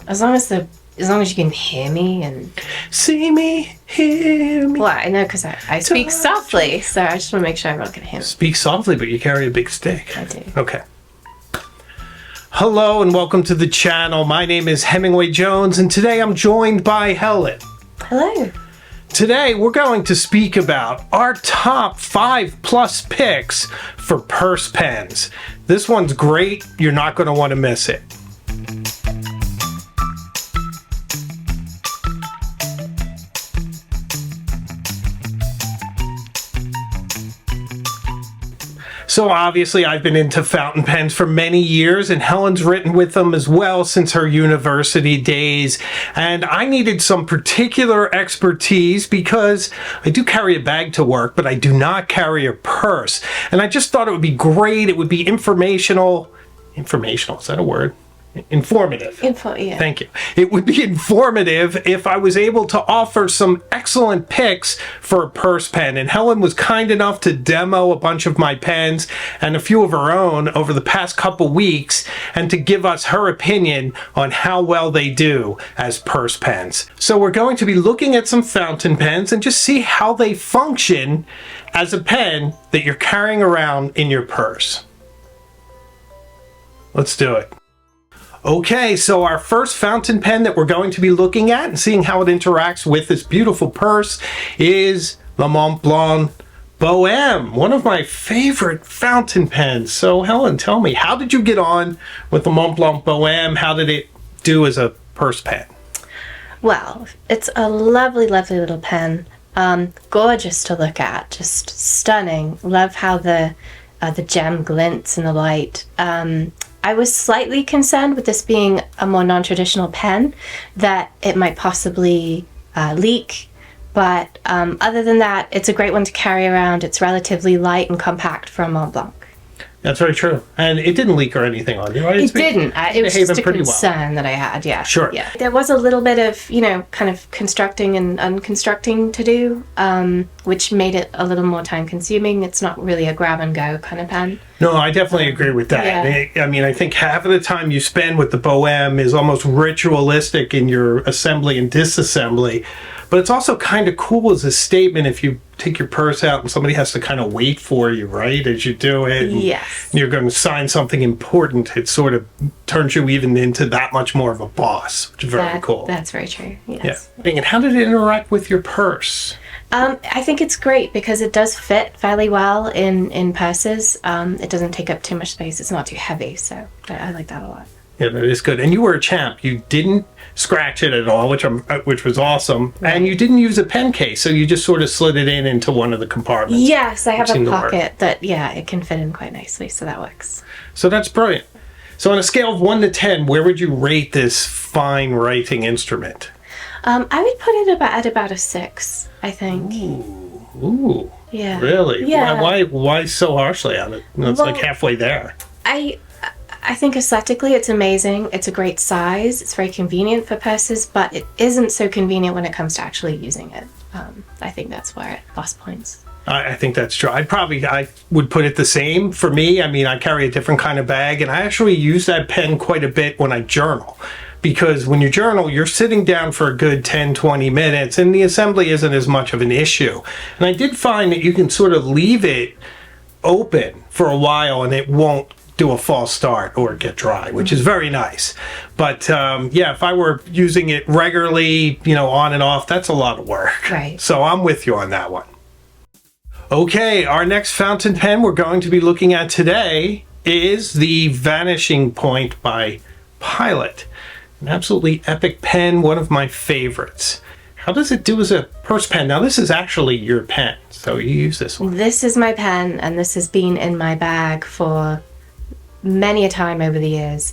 As long as you can hear me and see me, hear me. Well, I know because I speak softly, so I just want to make sure everyone can hear me. Speak softly, but you carry a big stick. I do. Okay. Hello and welcome to the channel. My name is Hemingway Jones, and today I'm joined by Helen. Hello. Today we're going to speak about our top 5+ picks for purse pens. This one's great. You're not going to want to miss it. So obviously I've been into fountain pens for many years, and Helen's written with them as well since her university days. And I needed some particular expertise because I do carry a bag to work, but I do not carry a purse. And I just thought it would be great. It would be informational. Informational, is that a word? Informative. Yeah. Thank you. It would be informative if I was able to offer some excellent picks for a purse pen. And Helen was kind enough to demo a bunch of my pens and a few of her own over the past couple weeks, and to give us her opinion on how well they do as purse pens. So we're going to be looking at some fountain pens and just see how they function as a pen that you're carrying around in your purse. Let's do it. Okay, so our first fountain pen that we're going to be looking at and seeing how it interacts with this beautiful purse is the Montblanc Bohème, one of my favorite fountain pens. So Helen, tell me, how did you get on with the Montblanc Bohème? How did it do as a purse pen? Well, it's a lovely, lovely little pen. Gorgeous to look at, just stunning. Love how the gem glints in the light. I was slightly concerned with this being a more non-traditional pen, that it might possibly leak, but other than that, it's a great one to carry around. It's relatively light and compact for a Montblanc. That's very true. And it didn't leak or anything on you, right? It didn't. It was just a concern that I had, yeah. Sure. Yeah. There was a little bit of, kind of constructing and unconstructing to do, which made it a little more time consuming. It's not really a grab and go kind of pen. No, I definitely agree with that. Yeah. I mean, I think half of the time you spend with the Bohème is almost ritualistic in your assembly and disassembly. But it's also kind of cool as a statement if you take your purse out and somebody has to kind of wait for you, right, as you do it. Yes. You're going to sign something important. It sort of turns you even into that much more of a boss, which is very cool. That's very true, yes. Yeah. And how did it interact with your purse? I think it's great because it does fit fairly well in purses. It doesn't take up too much space. It's not too heavy, so I like that a lot. Yeah, that is good. And you were a champ. You didn't scratch it at all, which was awesome. Right. And you didn't use a pen case, so you just sort of slid it into one of the compartments. Yes, I have a pocket that, it can fit in quite nicely, so that works. So that's brilliant. So on a scale of 1 to 10, where would you rate this fine writing instrument? I would put it at about a 6, I think. Ooh. Yeah. Really? Yeah. Why so harshly on it? It's like halfway there. I think aesthetically it's amazing. It's a great size. It's very convenient for purses, but it isn't so convenient when it comes to actually using it. I think that's where it lost points. I think that's true. I would put it the same for me. I mean, I carry a different kind of bag, and I actually use that pen quite a bit when I journal. Because when you journal, you're sitting down for a good 10-20 minutes, and the assembly isn't as much of an issue. And I did find that you can sort of leave it open for a while, and it won't do a false start or get dry, which is very nice. But if I were using it regularly, on and off, that's a lot of work. Right. So I'm with you on that one. Okay, our next fountain pen we're going to be looking at today is the Vanishing Point by Pilot. An absolutely epic pen, one of my favorites. How does it do as a purse pen? Now, this is actually your pen, so you use this one. This is my pen, and this has been in my bag for many a time over the years.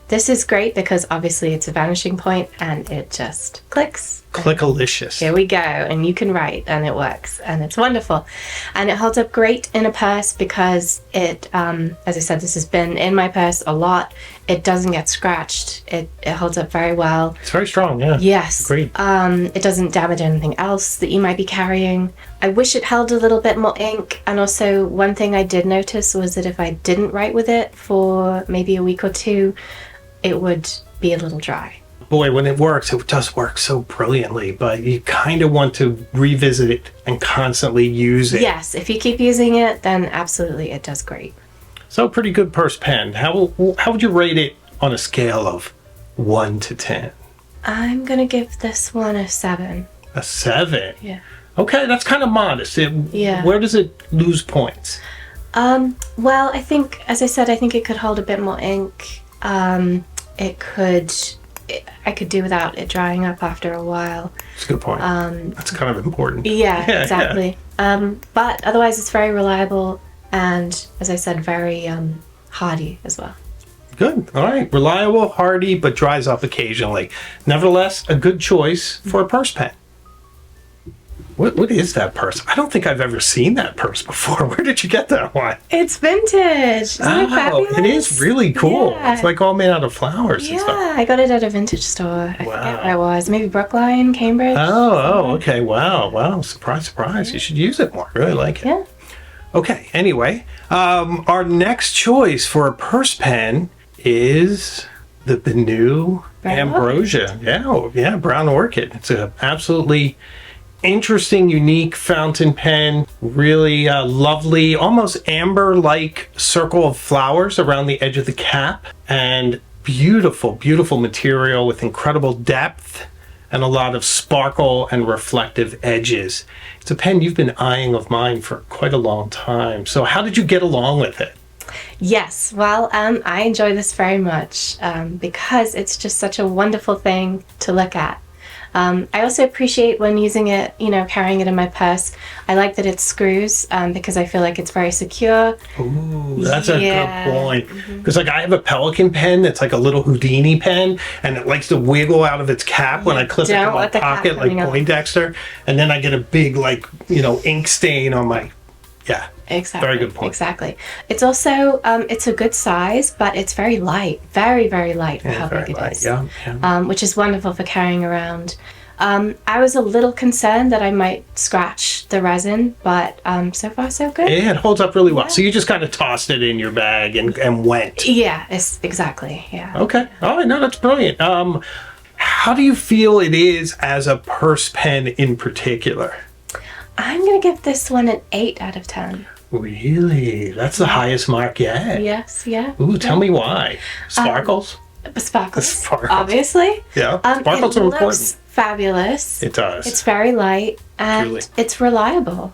This is great because obviously it's a vanishing point and it just clicks. Clickalicious. Here we go, and you can write and it works and it's wonderful. And it holds up great in a purse because it, as I said, this has been in my purse a lot. It doesn't get scratched. It holds up very well. It's very strong, yeah. Yes. Agreed. It doesn't damage anything else that you might be carrying. I wish it held a little bit more ink, and also one thing I did notice was that if I didn't write with it for maybe a week or two, it would be a little dry. Boy, when it works, it does work so brilliantly, but you kind of want to revisit it and constantly use it. Yes, if you keep using it, then absolutely it does great. So pretty good purse pen. How would you rate it on a scale of 1 to 10? I'm going to give this one a 7. A 7? Yeah. Okay, that's kind of modest. Yeah. Where does it lose points? Well, I think, as I said, I think it could hold a bit more ink. I could do without it drying up after a while. That's a good point. That's kind of important. Yeah, exactly. Yeah. But otherwise, it's very reliable and, as I said, very hardy as well. Good. All right. Reliable, hardy, but dries up occasionally. Nevertheless, a good choice for a purse pen. What is that purse? I don't think I've ever seen that purse before. Where did you get that one? It's vintage. Isn't it fabulous? It is really cool. Yeah. It's like all made out of flowers and stuff. Yeah, I got it at a vintage store. I forget where it was. Maybe Brookline, Cambridge. Oh, okay. Wow. Surprise, surprise. You should use it more. I really like it. Yeah. Okay. Anyway, our next choice for a purse pen is the new Brown Ambrosia. Yeah, Brown Orchid. It's a absolutely interesting, unique fountain pen. Really lovely, almost amber-like circle of flowers around the edge of the cap, and beautiful material with incredible depth and a lot of sparkle and reflective edges. It's a pen you've been eyeing of mine for quite a long time. So how did you get along with it? Yes, well, I enjoy this very much because it's just such a wonderful thing to look at. I also appreciate when using it, carrying it in my purse. I like that it screws because I feel like it's very secure. Ooh, that's a good point. Because I have a Pelican pen that's like a little Houdini pen, and it likes to wiggle out of its cap when I clip it in my pocket like Poindexter, and then I get a big ink stain on my... Yeah. Exactly. Very good point. Exactly. It's also it's a good size, but it's very light, very, very light for how big it is. Yeah. Which is wonderful for carrying around. I was a little concerned that I might scratch the resin, but so far so good. Yeah, it holds up really well. So you just kind of tossed it in your bag and went. Yeah, exactly. Yeah. Okay. All right. No, that's brilliant. How do you feel it is as a purse pen in particular? I'm going to give this one an 8 out of 10. Really? That's the highest mark yet? Yes, yeah. Ooh, tell me why. Sparkles? Sparkles, obviously. Yeah, sparkles are important. It looks fabulous. It does. It's very light, and it's reliable.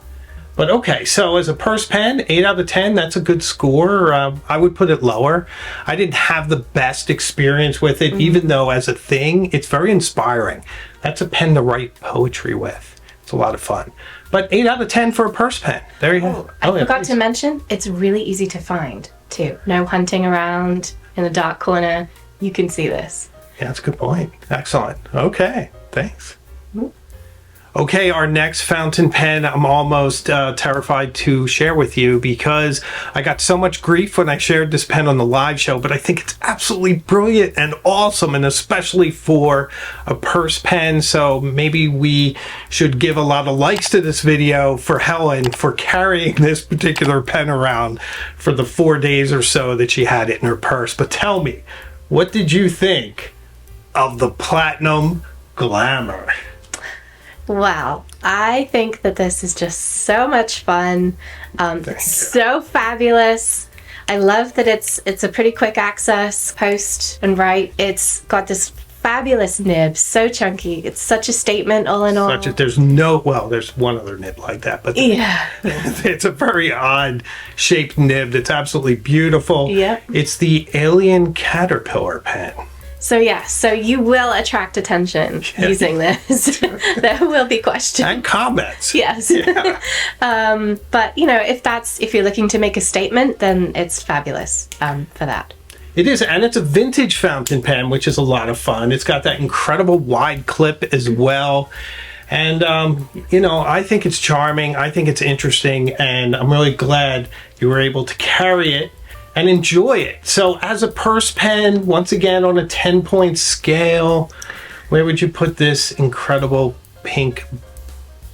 But okay, so as a purse pen, 8 out of 10, that's a good score. I would put it lower. I didn't have the best experience with it, even though as a thing, it's very inspiring. That's a pen to write poetry with. It's a lot of fun. But 8 out of 10 for a purse pen. There you go. I forgot to mention, it's really easy to find, too. No hunting around in the dark corner. You can see this. Yeah, that's a good point. Excellent. Okay, thanks. Okay, our next fountain pen I'm almost terrified to share with you because I got so much grief when I shared this pen on the live show, but I think it's absolutely brilliant and awesome, and especially for a purse pen. So maybe we should give a lot of likes to this video for Helen for carrying this particular pen around for the 4 days or so that she had it in her purse. But tell me, what did you think of the Platinum Glamour? Wow, I think that this is just so much fun. It's so fabulous. I love that it's a pretty quick access, post and write. It's got this fabulous nib, so chunky. It's such a statement all in all. There's one other nib like that, but yeah. It's a very odd shaped nib that's absolutely beautiful. Yeah. It's the Alien Caterpillar pen. So you will attract attention using this. There will be questions. And comments. Yes. Yeah. But if you're looking to make a statement, then it's fabulous for that. It is, and it's a vintage fountain pen, which is a lot of fun. It's got that incredible wide clip as well. And, I think it's charming. I think it's interesting, and I'm really glad you were able to carry it and enjoy it. So as a purse pen, once again, on a 10-point scale, where would you put this incredible pink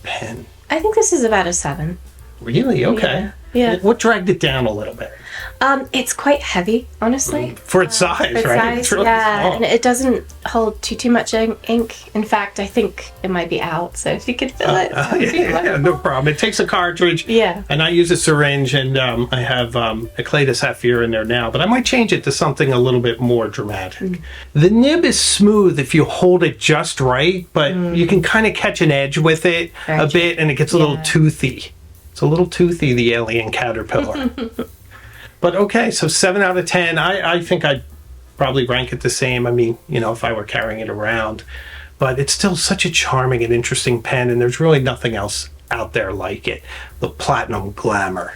pen? I think this is about a 7. Really? Okay. Yeah. What dragged it down a little bit? It's quite heavy, honestly. For its size, For its right? size, It's really yeah, small. and it doesn't hold too much ink. In fact, I think it might be out. So if you could fill it, that would be Yeah, wonderful. no problem. It takes a cartridge. Yeah. And I use a syringe, and I have a clay de saphir in there now, but I might change it to something a little bit more dramatic. The nib is smooth if you hold it just right, but you can kind of catch an edge with it Very a bit, and it gets a little Yeah. toothy. It's a little toothy, the alien caterpillar. But okay, so 7 out of 10. I think I'd probably rank it the same. I mean, if I were carrying it around. But it's still such a charming and interesting pen, and there's really nothing else out there like it. The Platinum Glamour.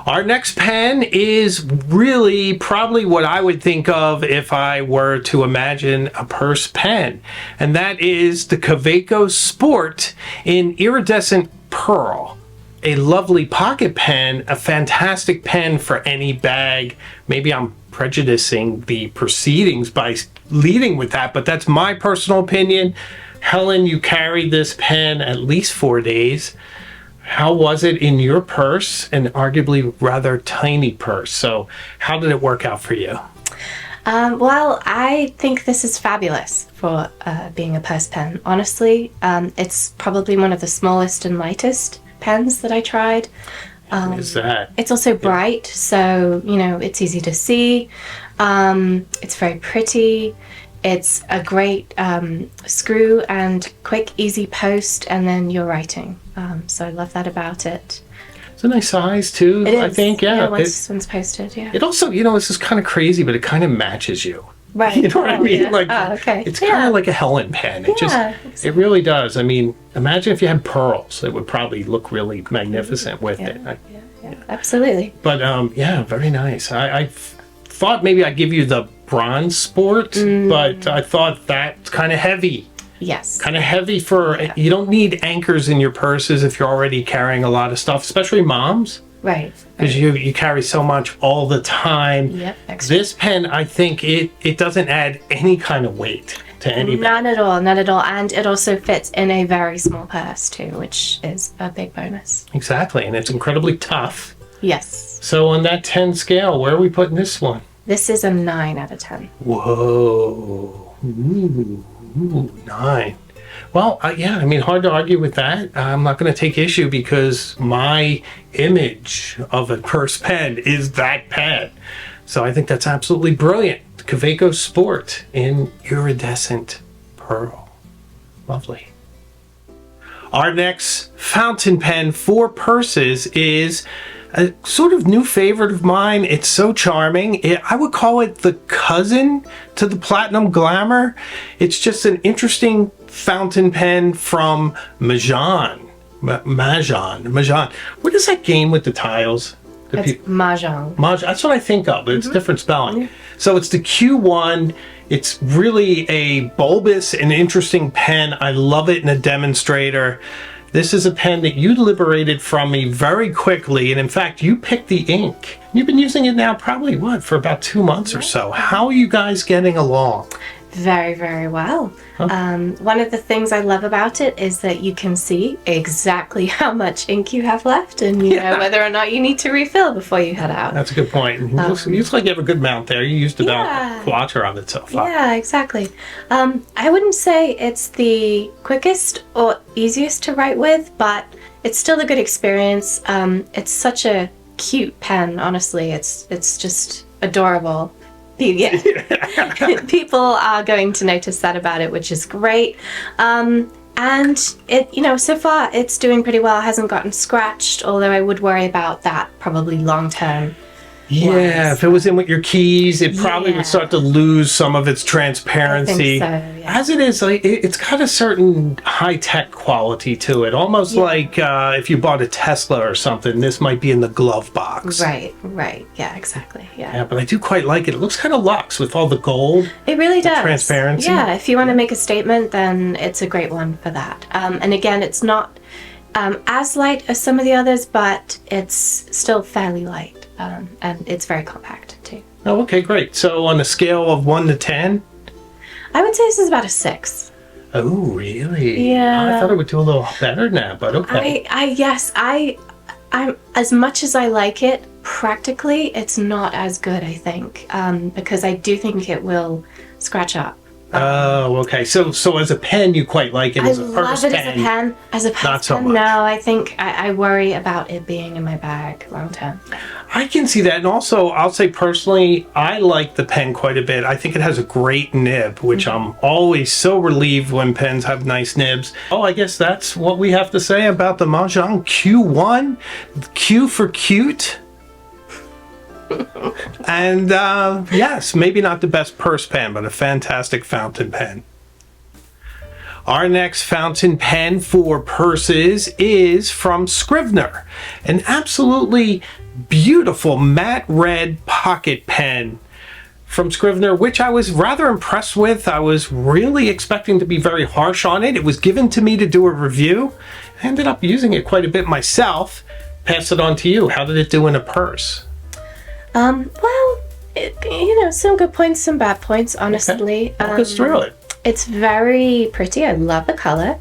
Our next pen is really probably what I would think of if I were to imagine a purse pen. And that is the Kaweco Sport in Iridescent Pearl. A lovely pocket pen, a fantastic pen for any bag. Maybe I'm prejudicing the proceedings by leading with that, but that's my personal opinion. Helen, you carried this pen at least 4 days. How was it in your purse, an arguably rather tiny purse? So how did it work out for you? Well, I think this is fabulous for being a purse pen. Honestly, it's probably one of the smallest and lightest pens that I tried. Is that? It's also bright, so it's easy to see. It's very pretty. It's a great screw and quick, easy post, and then you're writing. So I love that about it. It's a nice size too, It is. I think. Yeah. Once posted, yeah. It also, this is kind of crazy, but it kind of matches you. Right. You know what I mean? Yeah. Like, Okay. it's kind of like a Helen pen. It Yeah, it really does. I mean, imagine if you had pearls. It would probably look really magnificent with it. Yeah, absolutely. But yeah, very nice. I thought maybe I'd give you the Bronze Sport, but I thought that's kind of heavy. Yes. Kind of heavy for, you don't need anchors in your purses if you're already carrying a lot of stuff, especially moms. Right. Because you carry so much all the time. Yep. Extra. This pen, I think it doesn't add any kind of weight to any bag. None at all. None at all. And it also fits in a very small purse too, which is a big bonus. Exactly, and it's incredibly tough. Yes. So on that 10 scale, where are we putting this one? This is a 9 out of 10. Whoa. Ooh, 9. Well, yeah, I mean, hard to argue with that. I'm not going to take issue because my image of a purse pen is that pen. So I think that's absolutely brilliant. The Kaweco Sport in Iridescent Pearl. Lovely. Our next fountain pen for purses is a sort of new favorite of mine. It's so charming. I would call it the cousin to the Platinum Glamour. It's just an interesting fountain pen from Mahjong. Mahjong. What is that game with the tiles? It's Mahjong. That's what I think of, but it's different spelling. So it's the Q1. It's really a bulbous and interesting pen. I love it in a demonstrator. This is a pen that you liberated from me very quickly, and in fact, you picked the ink. You've been using it now probably, for about 2 months or so. How are you guys getting along? Very, very well. One of the things I love about it is that you can see exactly how much ink you have left, and you know whether or not you need to refill before you head out. That's a good point. You looks like you have a good amount there. You used about a quarter of it so far. Yeah, exactly. I wouldn't say it's the quickest or easiest to write with, but it's still a good experience. It's such a cute pen, honestly. It's just adorable. Yeah. People are going to notice that about it, which is great. And it, so far it's doing pretty well. It hasn't gotten scratched, although I would worry about that probably long term. Yeah, if it was in with your keys, it probably would start to lose some of its transparency. I think so, yeah. As it is, like it's got a certain high-tech quality to it, almost like if you bought a Tesla or something, this might be in the glove box. Right. Yeah, exactly. Yeah, but I do quite like it. It looks kind of luxe with all the gold. It really does. Transparency. Yeah, if you want to make a statement, then it's a great one for that. And again, it's not as light as some of the others, but it's still fairly light. And it's very compact too. Oh, okay, great. So on a scale of 1 to 10? I would say this is about a 6. Oh, really? Yeah. I thought it would do a little better now, but okay. I'm as much as I like it, practically, it's not as good, I think, because I do think it will scratch up. Oh, okay. So as a pen, you quite like it I as a love purse it pen. as a pen. As a purse Not so pen, much. no, I think I worry about it being in my bag long term. I can see that. And also, I'll say personally, I like the pen quite a bit. I think it has a great nib, which I'm always so relieved when pens have nice nibs. Oh, I guess that's what we have to say about the Mahjong Q1. Q for cute. And yes, maybe not the best purse pen, but a fantastic fountain pen. Our next fountain pen for purses is from Scrivener. An absolutely beautiful matte red pocket pen from Scrivener, which I was rather impressed with. I was really expecting to be very harsh on it. It was given to me to do a review. I ended up using it quite a bit myself. Pass it on to you. How did it do in a purse? Well, some good points, some bad points, honestly. Okay. Walk us through it. It's very pretty. I love the color.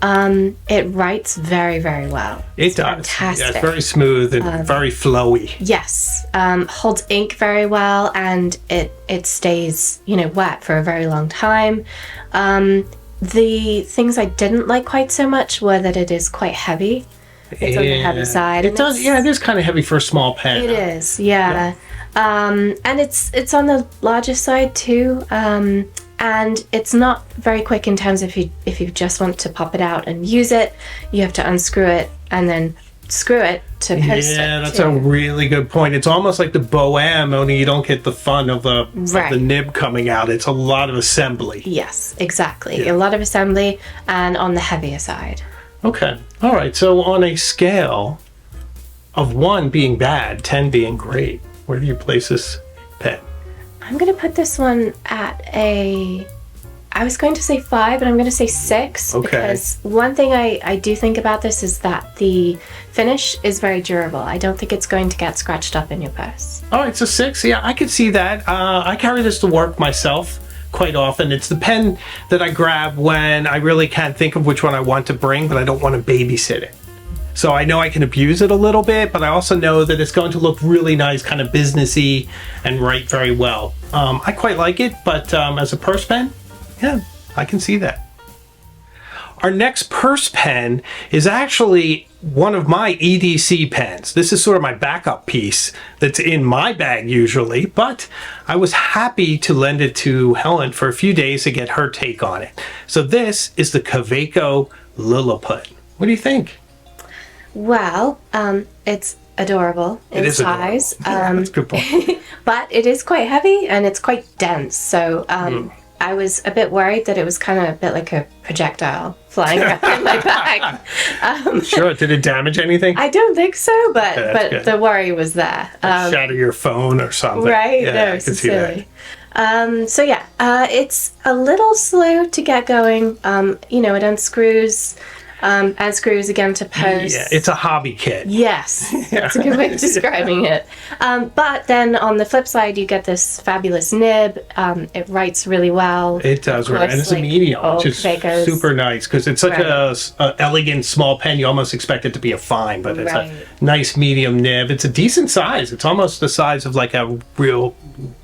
It writes very, very well. It does. Fantastic. Yeah, it's very smooth and very flowy. Yes. Holds ink very well, and it stays, wet for a very long time. The things I didn't like quite so much were that it is quite heavy. It's on the heavy side. It does. Yeah, it is kind of heavy for a small pen. It is. Yeah. And it's on the larger side too. And it's not very quick in terms of if you just want to pop it out and use it, you have to unscrew it and then screw it to post it. Yeah, that's too. a really good point. It's almost like the Bohème, only you don't get the fun of the nib coming out. It's a lot of assembly. Yes, exactly. Yeah. A lot of assembly and on the heavier side. Okay. All right. So on a scale of 1 being bad, 10 being great, where do you place this pen? I'm going to put this one at I was going to say 5, but I'm going to say 6. Okay. Because one thing I do think about this is that the finish is very durable. I don't think it's going to get scratched up in your purse. All right. So 6. Yeah, I could see that. I carry this to work myself quite often. It's the pen that I grab when I really can't think of which one I want to bring, but I don't want to babysit it. So I know I can abuse it a little bit, but I also know that it's going to look really nice, kind of businessy, and write very well. I quite like it, but as a purse pen, yeah, I can see that. Our next purse pen is actually one of my EDC pens. This is sort of my backup piece that's in my bag usually, but I was happy to lend it to Helen for a few days to get her take on it. So this is the Kaweco Lilliput. What do you think? Well, it's adorable in size. That's a good point. But it is quite heavy and it's quite dense. So I was a bit worried that it was kind of a bit like a projectile flying around in my bag. Sure. Did it damage anything? I don't think so, but good. the worry was there. Shatter your phone or something. Right? Yeah, No, I can so see silly. that. It's a little slow to get going. It unscrews and screws again to post. Yeah, it's a hobby kit. Yes, that's a good way of describing it. But then on the flip side, you get this fabulous nib. It writes really well. It does, right? And it's a medium, which is super nice because it's such a elegant small pen. You almost expect it to be a fine, but it's a nice medium nib. It's a decent size. It's almost the size of like a real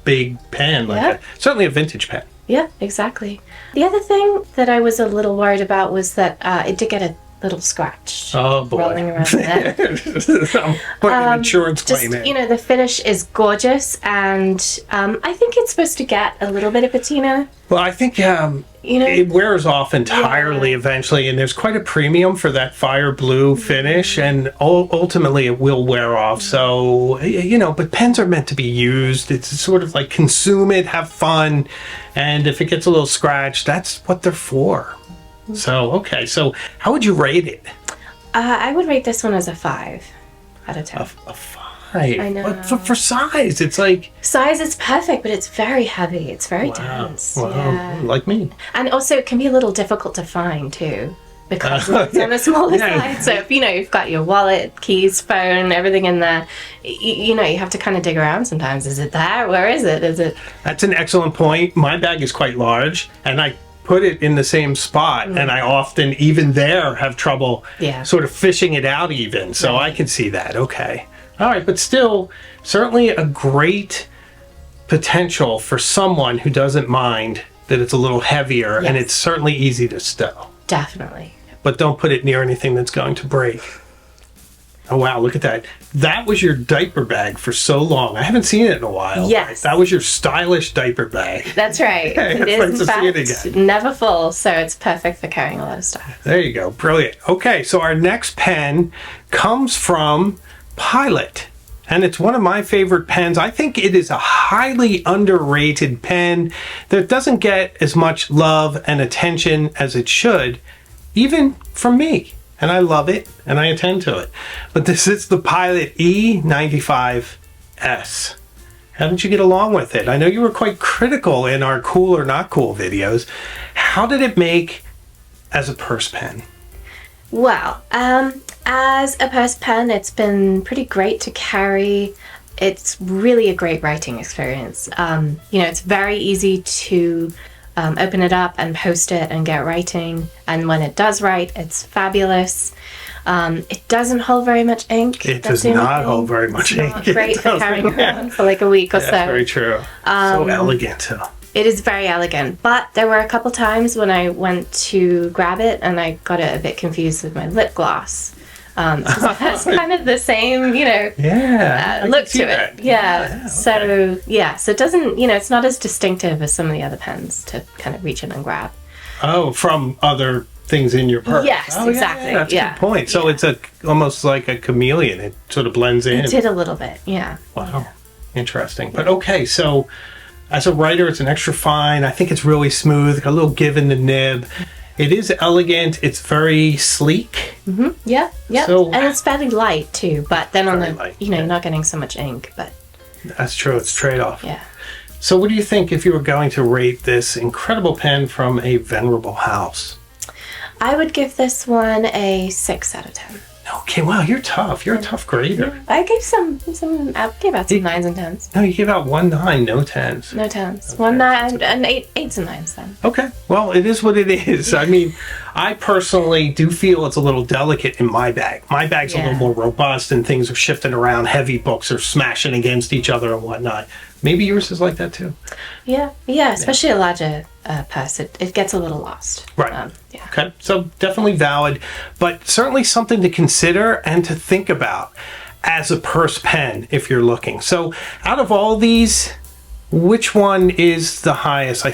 big pen, certainly a vintage pen. Yeah, exactly. The other thing that I was a little worried about was that it did get a little scratch rolling around there. I'm putting an insurance claim in. The finish is gorgeous, and I think it's supposed to get a little bit of patina. Well, I think it wears off entirely eventually, and there's quite a premium for that fire blue finish, and ultimately it will wear off. So, but pens are meant to be used. It's sort of like consume it, have fun, and if it gets a little scratched, that's what they're for. So, okay. So, how would you rate it? I would rate this one as a 5 out of 10. A 5? I know. But for size, it's like... Size is perfect, but it's very heavy. It's very dense. Wow. Yeah. Like me. And also, it can be a little difficult to find, too. Because it's on the smaller side. So, if you've got your wallet, keys, phone, everything in there, you have to kind of dig around sometimes. Is it there? Where is it? That's an excellent point. My bag is quite large, and I put it in the same spot, and I often, even there, have trouble Yeah. sort of fishing it out even. So I can see that. Okay. All right. But still, certainly a great potential for someone who doesn't mind that it's a little heavier, and Yes. it's certainly easy to stow. Definitely. But don't put it near anything that's going to break. Oh, wow, look at that. That was your diaper bag for so long. I haven't seen it in a while. Yes. That was your stylish diaper bag. That's right. Hey, It it's nice is, to see it in fact, again. never full, so it's perfect for carrying a lot of stuff. There you go. Brilliant. Okay, so our next pen comes from Pilot. And it's one of my favorite pens. I think it is a highly underrated pen that doesn't get as much love and attention as it should, even from me. And I love it, and I attend to it. But this is the Pilot E95S. How did you get along with it? I know you were quite critical in our cool or not cool videos. How did it make as a purse pen? Well, as a purse pen, it's been pretty great to carry. It's really a great writing experience. It's very easy to open it up and post it and get writing. And when it does write, it's fabulous. It doesn't hold very much ink. It That's does the only not thing. hold very much It's ink. not great It for doesn't, carrying yeah. around for like a week or That's so. very true. So elegant, too. It is very elegant, but there were a couple times when I went to grab it and I got it a bit confused with my lip gloss. That's kind of the same, Yeah. I can look see to that. it. Yeah. okay. So it doesn't, it's not as distinctive as some of the other pens to kind of reach in and grab. Oh, from other things in your purse. Yes, Oh, exactly. Yeah, that's a Yeah. good point. So it's almost like a chameleon. It sort of blends in. It did a little bit, yeah. Wow. Interesting. But okay, so as a writer, it's an extra fine. I think it's really smooth, got a little give in the nib. It is elegant. It's very sleek. Yeah, yeah. So- and it's fairly light too, but then on Very the, light, you're not getting so much ink, but That's true. It's trade-off. yeah. So what do you think if you were going to rate this incredible pen from a venerable house? I would give this one a 6 out of 10. Okay, wow, you're tough. You're a tough grader. I gave I gave out some 9s and 10s. No, you gave out 1 9, no 10s. No 10s. 1 9 and 8s and 9s then. Okay, well, it is what it is. I mean, I personally do feel it's a little delicate in my bag. My bag's a Yeah. little more robust and things are shifting around. Heavy books are smashing against each other and whatnot. Maybe yours is like that too. Yeah, especially a larger purse. It gets a little lost. Right. Yeah. Okay, so definitely valid, but certainly something to consider and to think about as a purse pen if you're looking. So out of all these, which one is the highest? I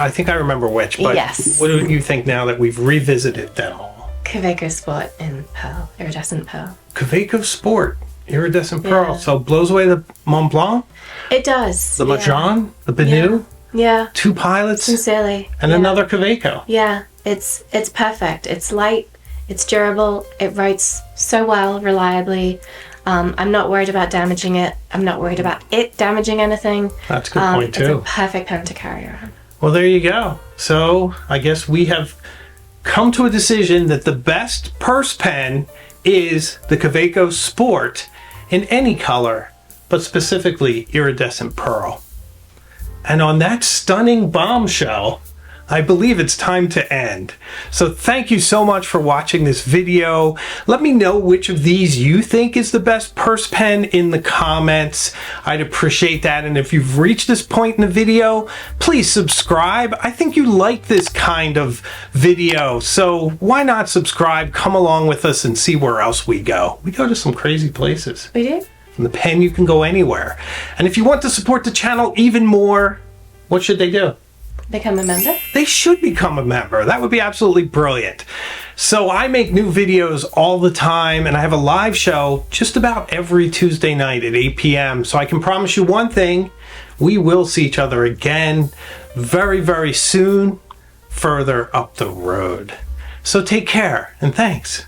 think I remember which, but Yes. what do you think now that we've revisited them all? Kaweco Sport in pearl, iridescent pearl. Kaweco Sport, iridescent pearl. Yeah. So blows away the Mont Blanc, It does. the Majan, the Benu, Yeah, 2 Pilots, sincerely. and yeah. another Kaweco. Yeah, it's perfect. It's light, it's durable, it writes so well, reliably. I'm not worried about damaging it. I'm not worried about it damaging anything. That's a good point It's too. a perfect pen to carry around. Well, there you go. So I guess we have come to a decision that the best purse pen is the Kaweco Sport in any color, but specifically iridescent pearl. And on that stunning bombshell, I believe it's time to end. So thank you so much for watching this video. Let me know which of these you think is the best purse pen in the comments. I'd appreciate that. And if you've reached this point in the video, please subscribe. I think you like this kind of video. So why not subscribe? Come along with us and see where else we go. We go to some crazy places. We do? From the pen, you can go anywhere. And if you want to support the channel even more, what should they do? Become a member? They should become a member. That would be absolutely brilliant. So I make new videos all the time, and I have a live show just about every Tuesday night at 8 p.m. So I can promise you one thing, we will see each other again very, very soon, further up the road. So take care, and thanks.